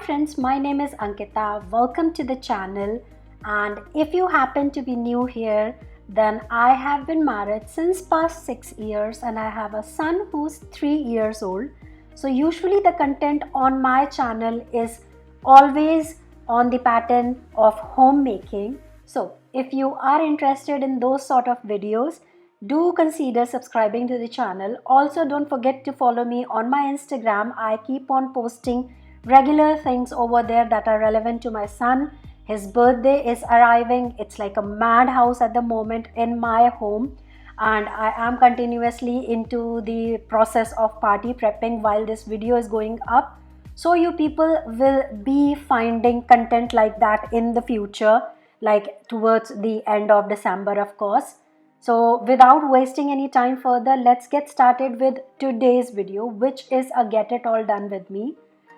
friends, my name is Ankita. Welcome to the channel. And if you happen to be new here, then I have been married since past 6 years and I have a son who's 3 years old. So usually the content on my channel is always on the pattern of homemaking. So if you are interested in those sort of videos, do consider subscribing to the channel. Also, don't forget to follow me on my Instagram. I keep on posting regular things over there that are relevant to my son. His birthday is arriving. It's like a madhouse at the moment in my home, and I am continuously into the process of party prepping while this video is going up. So you people will be finding content like that in the future, like towards the end of December, of course. So without wasting any time further, let's get started with today's video, which is a get it all done with me.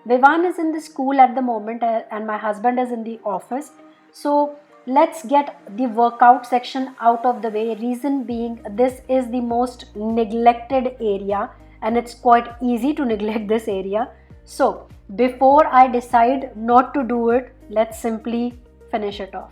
Vivan is in the school at the moment and my husband is in the office. So let's get the workout section out of the way. Reason being, this is the most neglected area and it's quite easy to neglect this area. So before I decide not to do it, let's simply finish it off.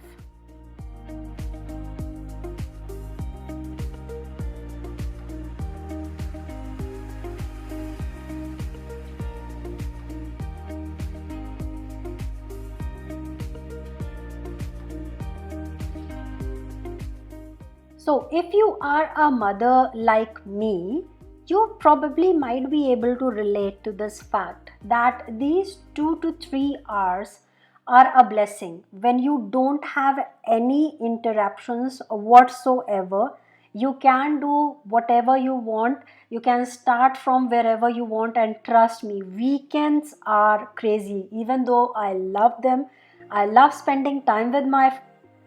So if you are a mother like me, you probably might be able to relate to this fact that these 2 to 3 hours are a blessing. When you don't have any interruptions whatsoever, you can do whatever you want. You can start from wherever you want, and trust me, weekends are crazy. Even though I love them, I love spending time with my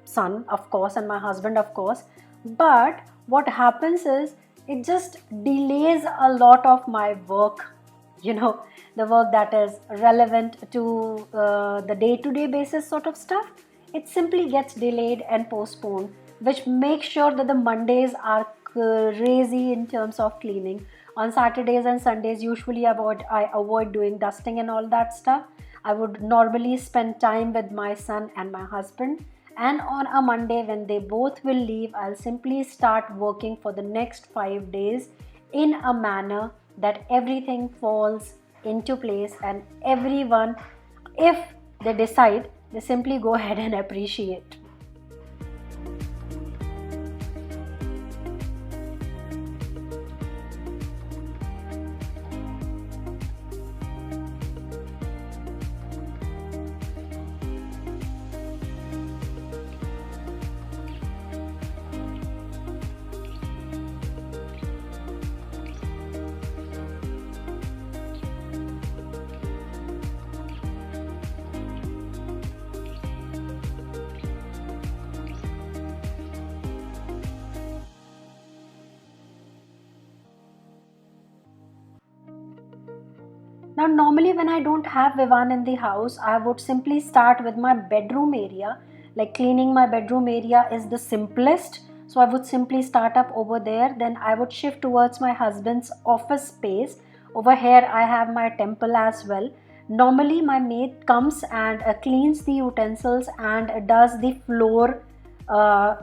son, of course, and my husband, of course. But what happens is it just delays a lot of my work, the work that is relevant to the day-to-day basis sort of stuff. It simply gets delayed and postponed, which makes sure that the Mondays are crazy in terms of cleaning. On Saturdays and Sundays, usually I avoid doing dusting and all that stuff. I would normally spend time with my son and my husband. And on a Monday, when they both will leave, I'll simply start working for the next 5 days in a manner that everything falls into place, and everyone, if they decide, they simply go ahead and appreciate. Now, normally when I don't have Vivan in the house, I would simply start with my bedroom area. Like cleaning my bedroom area is the simplest. So I would simply start up over there. Then I would shift towards my husband's office space. Over here, I have my temple as well. Normally, my maid comes and cleans the utensils and does the floor uh,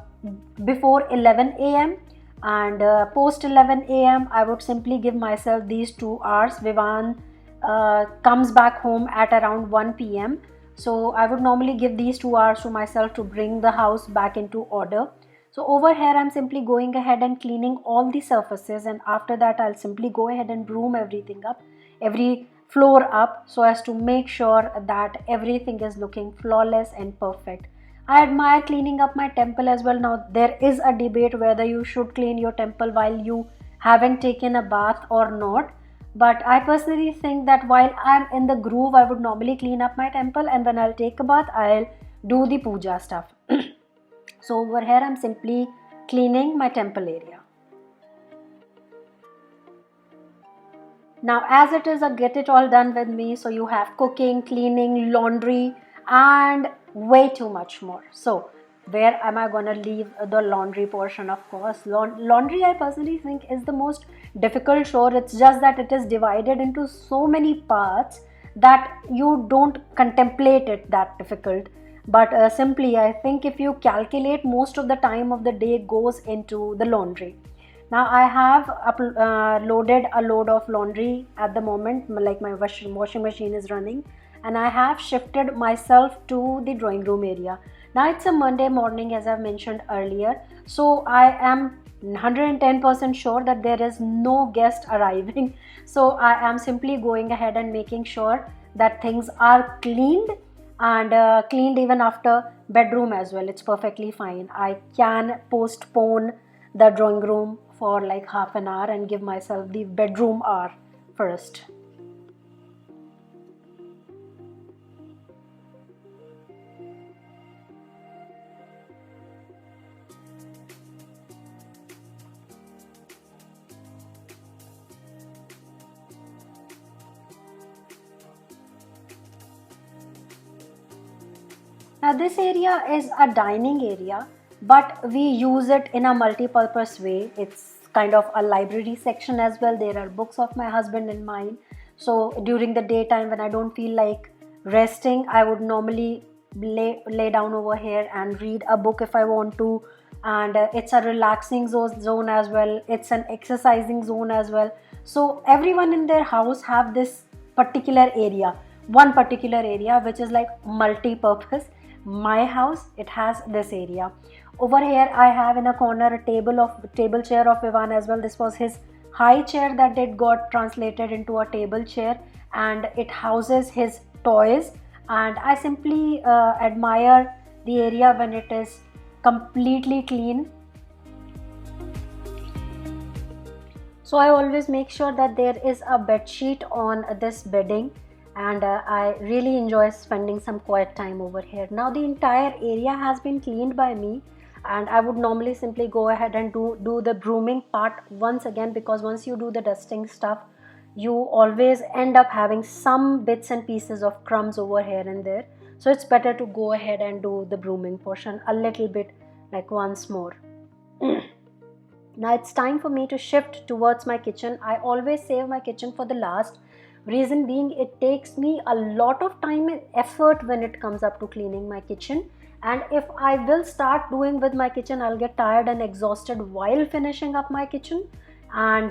before 11 a.m. And post 11 a.m. I would simply give myself these 2 hours. Vivan comes back home at around 1 p.m. So I would normally give these 2 hours to myself to bring the house back into order. So over here I'm simply going ahead and cleaning all the surfaces, and after that I'll simply go ahead and broom everything up, every floor up, so as to make sure that everything is looking flawless and perfect. I admire cleaning up my temple as well. Now there is a debate whether you should clean your temple while you haven't taken a bath or not. But I personally think that while I'm in the groove, I would normally clean up my temple, and when I'll take a bath, I'll do the puja stuff. So over here, I'm simply cleaning my temple area. Now, as it is a get it all done with me, so you have cooking, cleaning, laundry, and way too much more. So where am I going to leave the laundry portion? Of course, laundry I personally think is the most difficult chore. It's just that it is divided into so many parts that you don't contemplate it that difficult. But simply, I think if you calculate, most of the time of the day goes into the laundry. Now I have loaded a load of laundry at the moment, like my washing machine is running, and I have shifted myself to the drawing room area. Now it's a Monday morning, as I've mentioned earlier, so I am 110% sure that there is no guest arriving. So I am simply going ahead and making sure that things are cleaned, and cleaned even after bedroom as well. It's perfectly fine. I can postpone the drawing room for like half an hour and give myself the bedroom hour first. Now this area is a dining area, but we use it in a multi-purpose way. It's kind of a library section as well. There are books of my husband and mine. So during the daytime when I don't feel like resting, I would normally lay down over here and read a book if I want to. And it's a relaxing zone as well. It's an exercising zone as well. So everyone in their house have this particular area, one particular area which is like multi-purpose. My house, it has this area. Over here I have in a corner a table chair of Ivan as well. This was his high chair that it got translated into a table chair, and it houses his toys. And I simply admire the area when it is completely clean. So I always make sure that there is a bed sheet on this bedding, and I really enjoy spending some quiet time over here. Now the entire area has been cleaned by me, and I would normally simply go ahead and do the brooming part once again, because once you do the dusting stuff, you always end up having some bits and pieces of crumbs over here and there. So it's better to go ahead and do the brooming portion a little bit, like once more. Now it's time for me to shift towards my kitchen. I always save my kitchen for the last. Reason being, it takes me a lot of time and effort when it comes up to cleaning my kitchen. And if I will start doing with my kitchen, I'll get tired and exhausted while finishing up my kitchen. And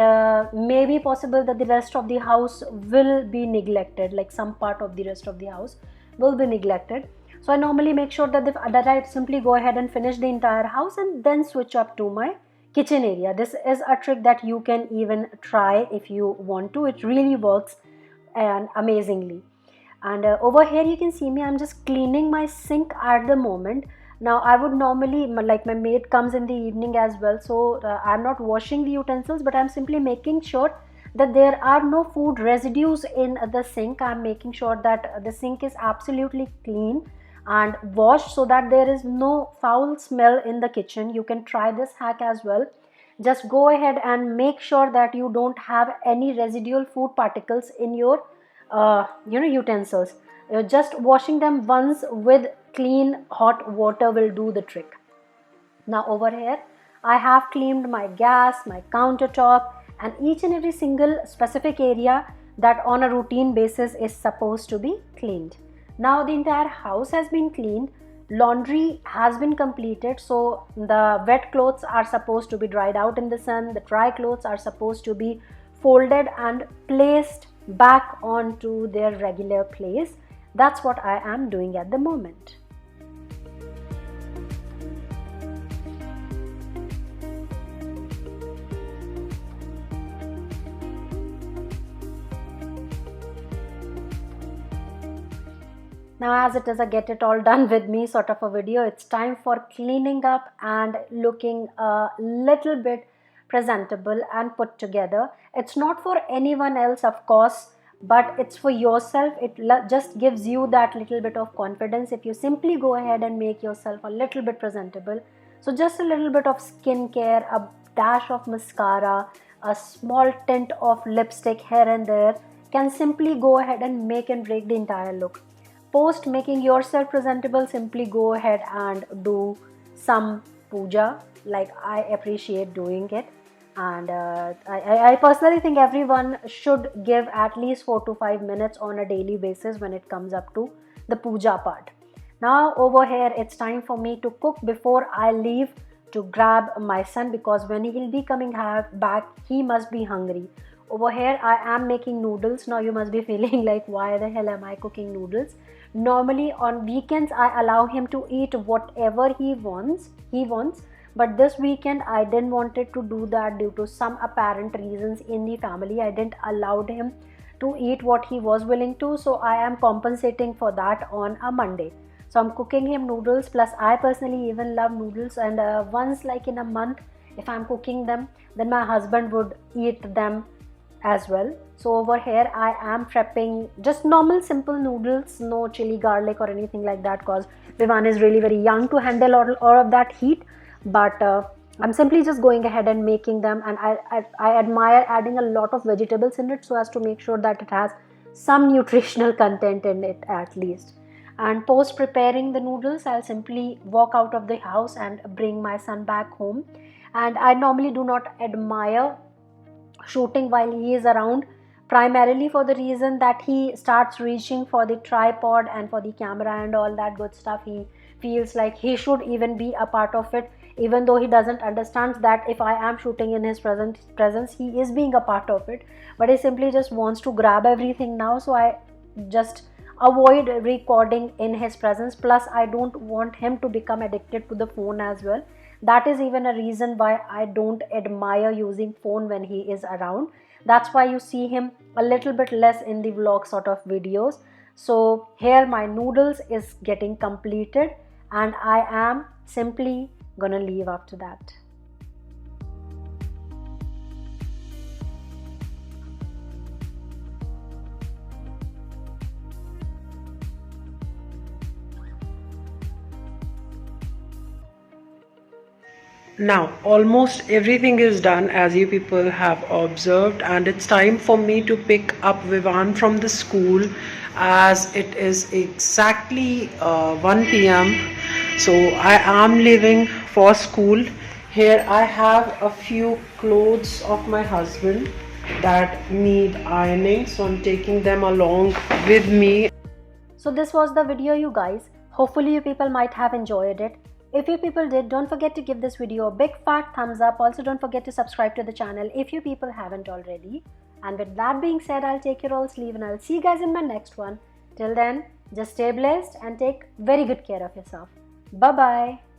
maybe possible that the rest of the house will be neglected, like some part of the rest of the house will be neglected. So I normally make sure that I simply go ahead and finish the entire house and then switch up to my kitchen area. This is a trick that you can even try if you want to. It really works and amazingly. And over here you can see me, I'm just cleaning my sink at the moment. Now I would normally, like my maid comes in the evening as well, so I'm not washing the utensils, but I'm simply making sure that there are no food residues in the sink. I'm making sure that the sink is absolutely clean and washed, so that there is no foul smell in the kitchen. You can try this hack as well. Just go ahead and make sure that you don't have any residual food particles in your utensils. Just washing them once with clean hot water will do the trick. Now over here I have cleaned my gas, my countertop, and each and every single specific area that on a routine basis is supposed to be cleaned. Now the entire house has been cleaned. Laundry has been completed, so the wet clothes are supposed to be dried out in the sun. The dry clothes are supposed to be folded and placed back onto their regular place. That's what I am doing at the moment. Now as it is a get it all done with me sort of a video, it's time for cleaning up and looking a little bit presentable and put together. It's not for anyone else, of course, but it's for yourself. It just gives you that little bit of confidence if you simply go ahead and make yourself a little bit presentable. So just a little bit of skincare, a dash of mascara, a small tint of lipstick here and there can simply go ahead and make and break the entire look. Post making yourself presentable, simply go ahead and do some puja, like I appreciate doing it. And I personally think everyone should give at least 4 to 5 minutes on a daily basis when it comes up to the puja part. Now over here it's time for me to cook before I leave to grab my son, because when he'll be coming back he must be hungry. Over here I am making noodles. Now you must be feeling like, why the hell am I cooking noodles? Normally on weekends I allow him to eat whatever he wants, but this weekend I didn't wanted to do that due to some apparent reasons in the family. I didn't allow him to eat what he was willing to, so I am compensating for that on a Monday. So I'm cooking him noodles, plus I personally even love noodles, and once like in a month if I'm cooking them, then my husband would eat them as well. So over here I am prepping just normal simple noodles, no chili garlic or anything like that, because Vivan is really very young to handle all of that heat. But I'm simply just going ahead and making them, and I admire adding a lot of vegetables in it so as to make sure that it has some nutritional content in it at least. And post preparing the noodles, I'll simply walk out of the house and bring my son back home. And I normally do not admire shooting while he is around, primarily for the reason that he starts reaching for the tripod and for the camera and all that good stuff. He feels like he should even be a part of it, even though he doesn't understand that if I am shooting in his presence he is being a part of it. But he simply just wants to grab everything now, so I just avoid recording in his presence. Plus I don't want him to become addicted to the phone as well. That is even a reason why I don't admire using phone when he is around. That's why you see him a little bit less in the vlog sort of videos. So here my noodles is getting completed, and I am simply gonna leave after that. Now, almost everything is done as you people have observed, and it's time for me to pick up Vivan from the school as it is exactly 1 p.m. So I am leaving for school. Here I have a few clothes of my husband that need ironing, so I'm taking them along with me. So this was the video, you guys. Hopefully you people might have enjoyed it. If you people did, don't forget to give this video a big fat thumbs up. Also don't forget to subscribe to the channel if you people haven't already. And with that being said, I'll take your all's leave and I'll see you guys in my next one. Till then, just stay blessed and take very good care of yourself. Bye bye.